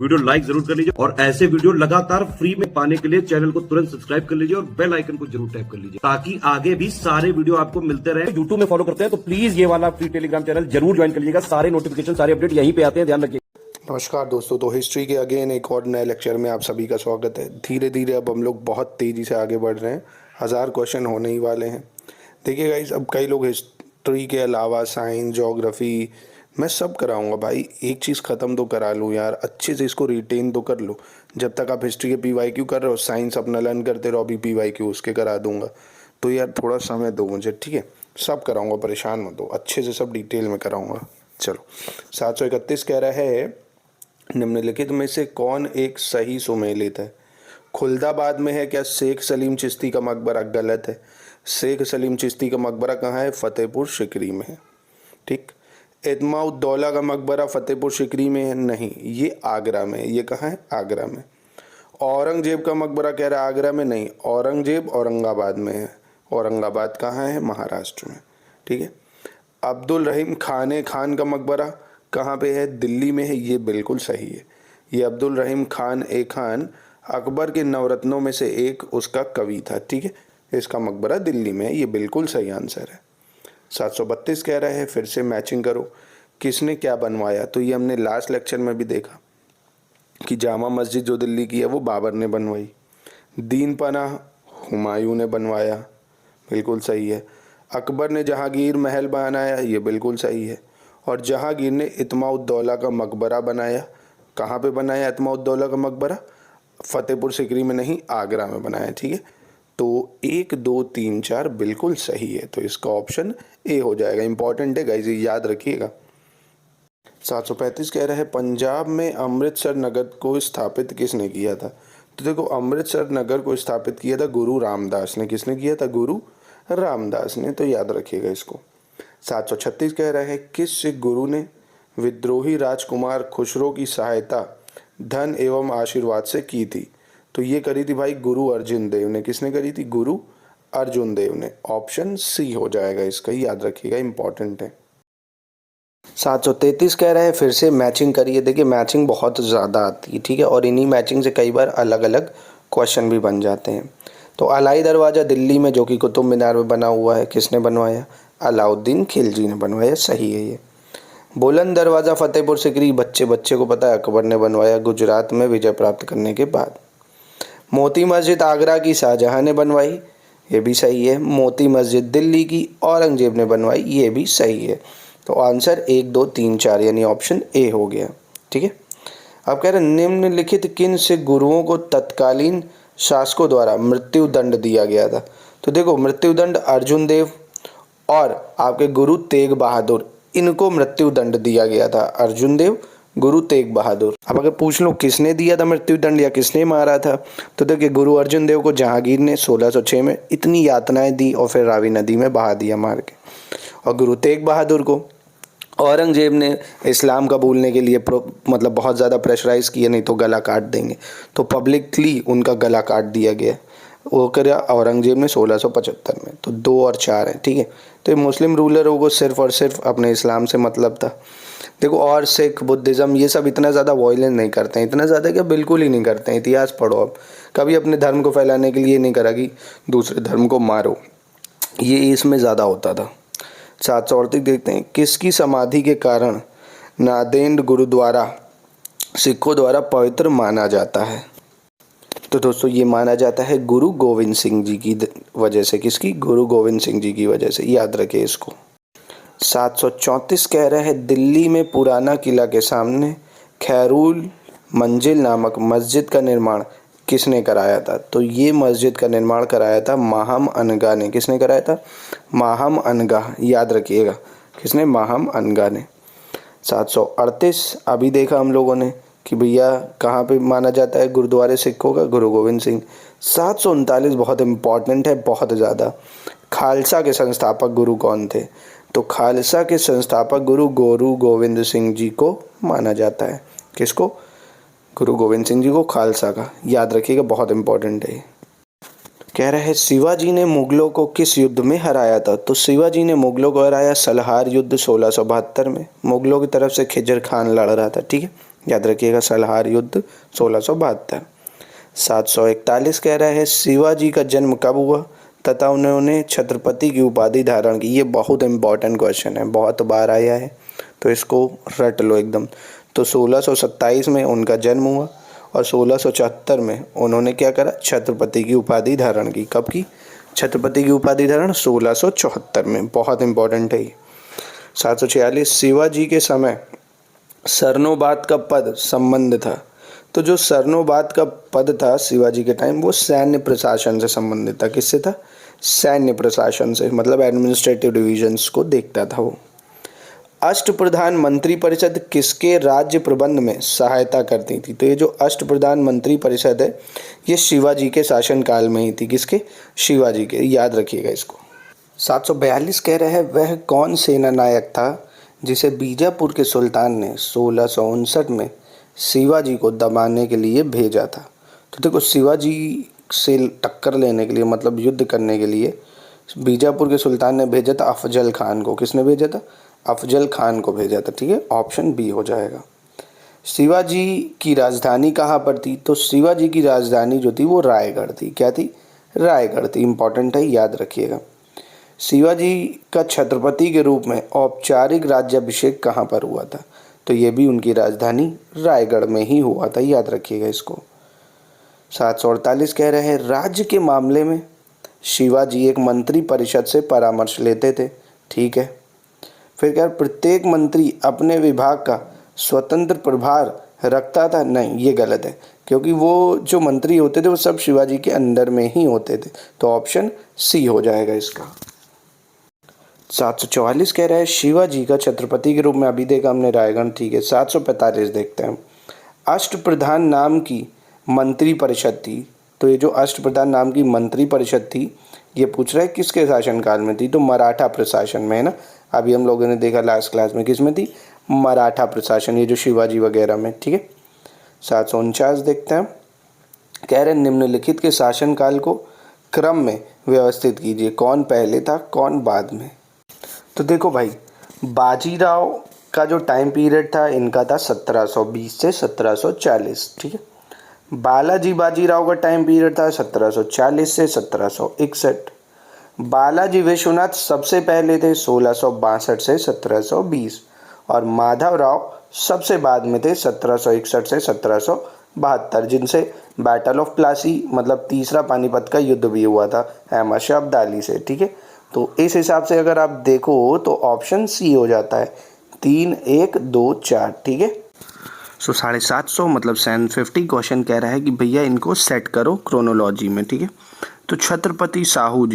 Video like जरूर कर लीजिए और ऐसे वीडियो लगातार फ्री में पाने के लिए चैनल को तुरंत सब्सक्राइब कर लीजिए और बेल आइकन को जरूर टैप कर लीजिए ताकि आगे भी सारे वीडियो आपको मिलते रहे। यूट्यूब में फॉलो करते हैं तो प्लीज ये वाला फ्री टेलीग्राम चैनल जरूर ज्वाइन कर लीजिएगा। सारे नोटिफिकेशन सारे अपडेट यहीं पे आते हैं, ध्यान रखिए। नमस्कार दोस्तों, तो हिस्ट्री के अगेन एक और नए लेक्चर में आप सभी का स्वागत है। धीरे धीरे अब हम लोग बहुत तेज़ी से आगे बढ़ रहे हैं, 1000 क्वेश्चन होने ही वाले हैं। देखिए गाइस, अब कई लोग हिस्ट्री के अलावा साइंस, ज्योग्राफी, मैं सब कराऊंगा भाई। एक चीज़ ख़त्म तो करा लूँ यार, अच्छे से इसको रिटेन तो कर लो। जब तक आप हिस्ट्री के PYQ कर रहे हो, साइंस अपना लर्न करते रहो, अभी PYQ उसके करा दूंगा। तो यार थोड़ा समय दो मुझे, ठीक है? सब कराऊंगा, परेशान मत दो, अच्छे से सब डिटेल में कराऊंगा। चलो, 731 कह रहा है, निम्नलिखित में से कौन एक सही सुमेलित है? खुलदाबाद में है क्या शेख सलीम चिश्ती का मकबरा? गलत है। शेख सलीम चिश्ती का मकबरा कहाँ है? फतेहपुर सिकरी में है। ठीक। इत्माउद्दौला का मकबरा फतेहपुर सिकरी में है? नहीं, ये आगरा में है। ये कहाँ है? आगरा में। औरंगजेब का मकबरा कह रहा है आगरा में? नहीं, औरंगजेब औरंगाबाद में है। औरंगाबाद कहाँ है? महाराष्ट्र में। ठीक है। अब्दुल रहीम खान खान का मकबरा कहाँ पे है? दिल्ली में है। ये बिल्कुल सही है। ये अब्दुल रहीम खान खान अकबर के नवरत्नों में से एक उसका कवि था। ठीक है, इसका मकबरा दिल्ली में है। ये बिल्कुल सही आंसर है। 732 कह रहा है, फिर से मैचिंग करो, किसने क्या बनवाया? तो ये हमने लास्ट लेक्चर में भी देखा कि जामा मस्जिद जो दिल्ली की है वो बाबर ने बनवाई। दीन पनाह हुमायूं ने बनवाया, बिल्कुल सही है। अकबर ने जहांगीर महल बनाया, ये बिल्कुल सही है। और जहांगीर ने इत्माउद्दौला का मकबरा बनाया। कहाँ पे बनाया इत्माउद्दौला का मकबरा? फतेहपुर सिकरी में नहीं, आगरा में बनाया। ठीक है, तो 1 2 3 4 बिल्कुल सही है। तो इसका ऑप्शन ए हो जाएगा। इंपॉर्टेंट है गाइस, याद रखिएगा। 735 कह रहा है, पंजाब में अमृतसर नगर को स्थापित किसने किया था? तो देखो, अमृतसर नगर को स्थापित किया था गुरु रामदास ने। किसने किया था? गुरु रामदास ने। तो याद रखिएगा इसको। 736 कह रहा है, किस सिख गुरु ने विद्रोही राजकुमार खुसरो की सहायता धन एवं आशीर्वाद से की थी? तो ये करी थी भाई गुरु अर्जुन देव ने। किसने करी थी? गुरु अर्जुन देव ने। ऑप्शन सी हो जाएगा इसका, याद रखिएगा, इंपॉर्टेंट है। 733 कह रहा है, फिर से मैचिंग करिए। देखिए, मैचिंग बहुत ज़्यादा आती है, ठीक है, और इन्हीं मैचिंग से कई बार अलग अलग क्वेश्चन भी बन जाते हैं। तो अलाई दरवाज़ा दिल्ली में जो कि कुतुब मीनार में बना हुआ है, किसने बनवाया? अलाउद्दीन खिलजी ने बनवाया। सही है ये। बुलंद दरवाज़ा फतेहपुर सिकरी बच्चे बच्चे को पता है, अकबर ने बनवाया गुजरात में विजय प्राप्त करने के बाद। मोती मस्जिद आगरा की शाहजहां ने बनवाई, ये भी सही है। मोती मस्जिद दिल्ली की औरंगजेब ने बनवाई, ये भी सही है। तो आंसर 1 2 3 4 यानी ऑप्शन ए हो गया। ठीक है। अब कह रहे हैं, निम्नलिखित किन सिख गुरुओं को तत्कालीन शासकों द्वारा मृत्यु दंड दिया गया था? तो देखो, मृत्यु दंड अर्जुन देव और आपके गुरु तेग बहादुर, इनको मृत्यु दंड दिया गया था। अर्जुन देव, गुरु तेग बहादुर। अब अगर पूछ लो किसने दिया था मृत्यु दंड या किसने मारा था, तो देखिए, गुरु अर्जुन देव को जहांगीर ने 1606 में इतनी यातनाएं दी और फिर रावी नदी में बहा दिया मार के। और गुरु तेग बहादुर को औरंगजेब ने इस्लाम कबूलने के लिए मतलब बहुत ज़्यादा प्रेशराइज़ किया, नहीं तो गला काट देंगे, तो पब्लिकली उनका गला काट दिया गया। वो करा औरंगजेब ने 1675 में। तो 2 और 4 है। ठीक है, तो ये मुस्लिम रूलरों को सिर्फ और सिर्फ अपने इस्लाम से मतलब था। देखो, और सिख, बुद्धिज़्म, ये सब इतना ज़्यादा वॉयलेंस नहीं करते हैं, इतना ज़्यादा क्या, बिल्कुल ही नहीं करते हैं। इतिहास पढ़ो, अब कभी अपने धर्म को फैलाने के लिए नहीं करा कि दूसरे धर्म को मारो, ये इसमें ज़्यादा होता था। 738 देखते हैं, किसकी समाधि के कारण नांदेड़ गुरुद्वारा सिखों द्वारा पवित्र माना जाता है? तो दोस्तों, ये माना जाता है गुरु गोविंद सिंह जी की वजह से। किसकी? गुरु गोविंद सिंह जी की वजह से, याद रखें इसको। 734 कह रहा है, दिल्ली में पुराना किला के सामने खैरुल मंजिल नामक मस्जिद का निर्माण किसने कराया था? तो ये मस्जिद का निर्माण कराया था माहम अनगा ने। किसने कराया था? माहम अनगा, याद रखिएगा। किसने? माहम अनगा ने। 738 अभी देखा हम लोगों ने कि भैया कहाँ पे माना जाता है गुरुद्वारे सिखों का? गुरु गोविंद सिंह। 739 बहुत इम्पॉर्टेंट है, बहुत ज़्यादा। खालसा के संस्थापक गुरु कौन थे? तो खालसा के संस्थापक गुरु गोविंद सिंह जी को माना जाता है। किसको? गुरु गोविंद सिंह जी को, खालसा का, याद रखिएगा, बहुत इंपॉर्टेंट है। कह रहा है, शिवाजी ने मुगलों को किस युद्ध में हराया था? तो शिवाजी ने मुगलों को हराया सलहार युद्ध 1672 में। मुगलों की तरफ से खिजर खान लड़ रहा था। ठीक है, याद रखिएगा, सलहार युद्ध 1672। 741 कह रहा है शिवाजी का जन्म कब हुआ तथा उन्होंने छत्रपति की उपाधि धारण की। ये बहुत इंपॉर्टेंट क्वेश्चन है, बहुत बार आया है, तो इसको रट लो एकदम। तो 1627 में उनका जन्म हुआ और 1674 में उन्होंने क्या करा, छत्रपति की उपाधि धारण की। कब की छत्रपति की उपाधि धारण? 1674 में। बहुत इंपॉर्टेंट है ये। 746 शिवाजी के समय सरनोबात का पद संबंध था। तो जो सरनोबात का पद था शिवाजी के टाइम, वो सैन्य प्रशासन से संबंधित था। किससे था? सैन्य प्रशासन से, मतलब एडमिनिस्ट्रेटिव डिविजन्स को देखता था वो। अष्टप्रधान मंत्री परिषद किसके राज्य प्रबंध में सहायता करती थी? तो ये जो अष्टप्रधान मंत्री परिषद है, ये शिवाजी के शासनकाल में ही थी। किसके? शिवाजी के, याद रखिएगा इसको। 742 कह रहे हैं वह कौन सेना नायक था जिसे बीजापुर के सुल्तान ने 1659 में शिवाजी को दबाने के लिए भेजा था? तो देखो, शिवाजी से टक्कर लेने के लिए, मतलब युद्ध करने के लिए बीजापुर के सुल्तान ने भेजा था अफजल खान को। किसने भेजा था? अफजल खान को भेजा था। ठीक है, ऑप्शन बी हो जाएगा। शिवाजी की राजधानी कहाँ पर थी? तो शिवाजी की राजधानी जो थी वो रायगढ़ थी। क्या थी? रायगढ़ थी। इंपॉर्टेंट है, याद रखिएगा। शिवाजी का छत्रपति के रूप में औपचारिक राज्याभिषेक कहाँ पर हुआ था? तो ये भी उनकी राजधानी रायगढ़ में ही हुआ था, याद रखिएगा इसको। 748 कह रहे हैं राज्य के मामले में शिवाजी एक मंत्री परिषद से परामर्श लेते थे। ठीक है, फिर क्या प्रत्येक मंत्री अपने विभाग का स्वतंत्र प्रभार रखता था? नहीं, ये गलत है, क्योंकि वो जो मंत्री होते थे वो सब शिवाजी के अंदर में ही होते थे। तो ऑप्शन सी हो जाएगा इसका। 744 कह रहा है शिवाजी का छत्रपति के रूप में, अभी देखा हमने रायगढ़। ठीक है, 745 देखते हैं। अष्टप्रधान नाम की मंत्री परिषद थी। तो ये जो अष्टप्रधान नाम की मंत्री परिषद थी, ये पूछ रहा है किसके शासनकाल में थी? तो मराठा प्रशासन में, है ना। अभी हम लोगों ने देखा लास्ट क्लास में, किस में थी? मराठा प्रशासन, ये जो शिवाजी वगैरह में। ठीक है, 749 देखते हैं। कह रहे निम्नलिखित के शासनकाल को क्रम में व्यवस्थित कीजिए, कौन पहले था कौन बाद में? तो देखो भाई, बाजीराव का जो टाइम पीरियड था इनका था 1720 से 1740। ठीक है, बालाजी बाजीराव का टाइम पीरियड था 1740 से 1761। बालाजी विश्वनाथ सबसे पहले थे 1662 से 1720 और माधवराव सबसे बाद में थे 1761 से 1772, जिनसे बैटल ऑफ प्लासी मतलब तीसरा पानीपत का युद्ध भी हुआ था अहमद शाह अब्दाली से। ठीक है, तो इस हिसाब से अगर आप देखो तो ऑप्शन सी हो जाता है, 3, 1, 2, 4। ठीक है, सो 750 मतलब 750 क्वेश्चन कह रहा है कि भैया इनको सेट करो क्रोनोलॉजी में। ठीक है, तो छत्रपति साहू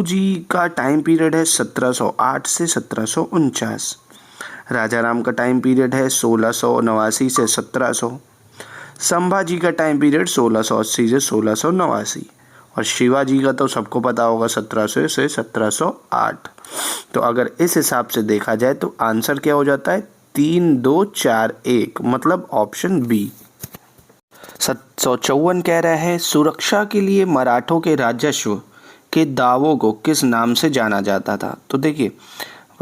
जी का टाइम पीरियड है 1708 से 1749। राजा राम का टाइम पीरियड है 1689 से 1700। संभाजी का टाइम पीरियड 1680 से 1689 और शिवाजी का तो सबको पता होगा 1700 से 1708। तो अगर इस हिसाब से देखा जाए तो आंसर क्या हो जाता है? 3, 2, 4, 1, मतलब ऑप्शन बी। 754 कह रहा है सुरक्षा के लिए मराठों के राजस्व के दावों को किस नाम से जाना जाता था? तो देखिए,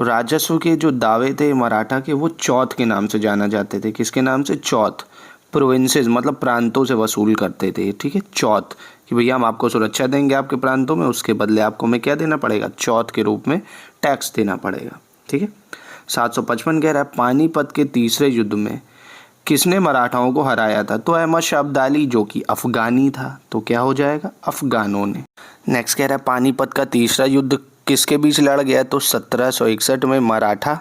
राजस्व के जो दावे थे मराठा के, वो चौथ के नाम से जाना जाते थे। किसके नाम से? चौथ। प्रोविंसेस मतलब प्रांतों से वसूल करते थे। ठीक है, चौथ, कि भैया हम आपको सुरक्षा देंगे आपके प्रांतों में, उसके बदले आपको हमें क्या देना पड़ेगा? चौथ के रूप में टैक्स देना पड़ेगा। ठीक है, 755 कह रहा है पानीपत के तीसरे युद्ध में किसने मराठाओं को हराया था? तो अहमद शाह अब्दाली, जो कि अफगानी था। तो क्या हो जाएगा? अफगानों ने। नेक्स्ट कह रहा है पानीपत का तीसरा युद्ध किसके बीच लड़ गया? तो 1761 में मराठा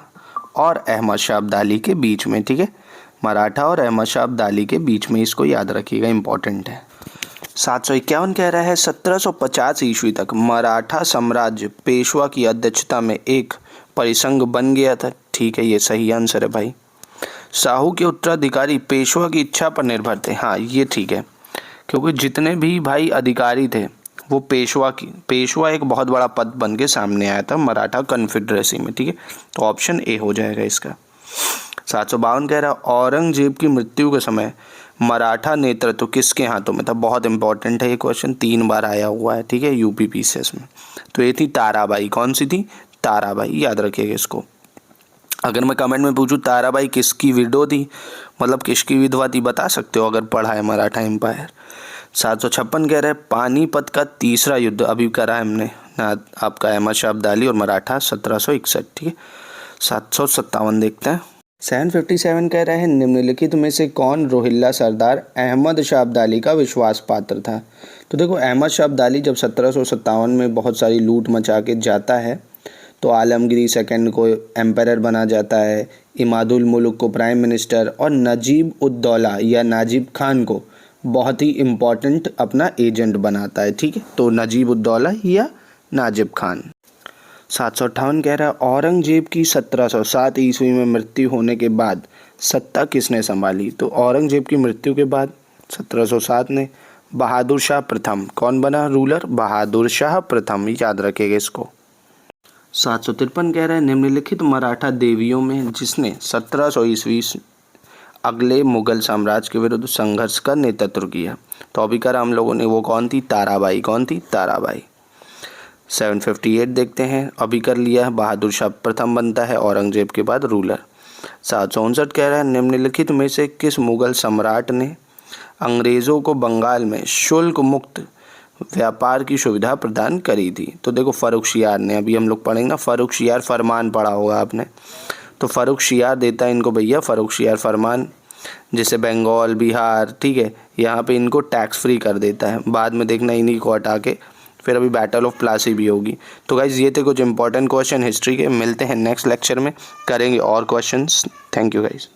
और अहमद शाह अब्दाली के बीच में। ठीक है, मराठा और अहमद शाह अब्दाली के बीच में, इसको याद रखिएगा, इंपॉर्टेंट है। 751 कह रहा है 1750 ईस्वी तक मराठा साम्राज्य पेशवा की अध्यक्षता में एक परिसंघ बन गया था। ठीक है, ये सही आंसर है भाई। साहू के उत्तराधिकारी पेशवा की इच्छा पर निर्भर थे। हाँ, ये ठीक है, क्योंकि जितने भी भाई अधिकारी थे वो पेशवा एक बहुत बड़ा पद बन के सामने आया था मराठा कन्फेडरेसी में। ठीक है, तो ऑप्शन ए हो जाएगा इसका। 752 कह रहा औरंगजेब की मृत्यु के समय मराठा नेतृत्व किसके हाथों में था? बहुत इंपॉर्टेंट है ये क्वेश्चन, 3 बार आया हुआ है। ठीक है, यूपी पीसीएस में। तो ये थी ताराबाई। कौन सी थी? ताराबाई, याद रखिएगा इसको। अगर मैं कमेंट में पूछूं ताराबाई किसकी विडो थी, मतलब किसकी विधवा थी, बता सकते हो अगर पढ़ा है मराठा एम्पायर। 756 कह रहा है पानीपत का तीसरा युद्ध अभी करा है हमने ना, आपका अहमद शाह अब्दाली और मराठा 1761, ठीक है। 757 देखते हैं। 757 कह रहा है निम्नलिखित में से कौन रोहिल्ला सरदार अहमद शाह अब्दाली का विश्वास पात्र था। तो देखो अहमद शाह अब्दाली जब 1757 में बहुत सारी लूट मचा के जाता है तो आलमगीर सेकंड को एम्पायर बना जाता है, इमादुल मुल्क को प्राइम मिनिस्टर और नजीब उद दौला या नाजिब खान को बहुत ही इम्पोर्टेंट अपना एजेंट बनाता है, ठीक है। तो नजीब उद दौला या नाजिब खान। 758 कह रहा है औरंगजेब की 1707 ईस्वी में मृत्यु होने के बाद सत्ता किसने संभाली। तो औरंगजेब की मृत्यु के बाद 1707 ने बहादुर शाह प्रथम कौन बना रूलर, बहादुर शाह प्रथम, याद रखेगा इसको। 753 कह रहा है निम्नलिखित मराठा देवियों में जिसने 1700 ईस्वी अगले मुगल साम्राज्य के विरुद्ध संघर्ष का नेतृत्व किया। तो अभी करा हम लोगों ने, वो कौन थी, ताराबाई। कौन थी, ताराबाई। 758 देखते हैं, अभी कर लिया है, बहादुर शाह प्रथम बनता है औरंगजेब के बाद रूलर। 759 कह रहा है निम्नलिखित में से किस मुगल सम्राट ने अंग्रेज़ों को बंगाल में शुल्क मुक्त व्यापार की सुविधा प्रदान करी थी। तो देखो फ़र्रुखशियार ने, अभी हम लोग पढ़ेंगे ना, फ़र्रुखशियार फरमान पढ़ा होगा आपने। तो फ़र्रुखशियार देता है इनको भैया फ़र्रुखशियार फरमान, जैसे बंगाल बिहार, ठीक है, यहाँ पे इनको टैक्स फ्री कर देता है। बाद में देखना इन्हीं को हटा के फिर अभी बैटल ऑफ प्लासी भी होगी। तो गाइज ये थे कुछ इंपॉर्टेंट क्वेश्चन हिस्ट्री के। मिलते हैं नेक्स्ट लेक्चर में, करेंगे और क्वेश्चंस। Thank you guys.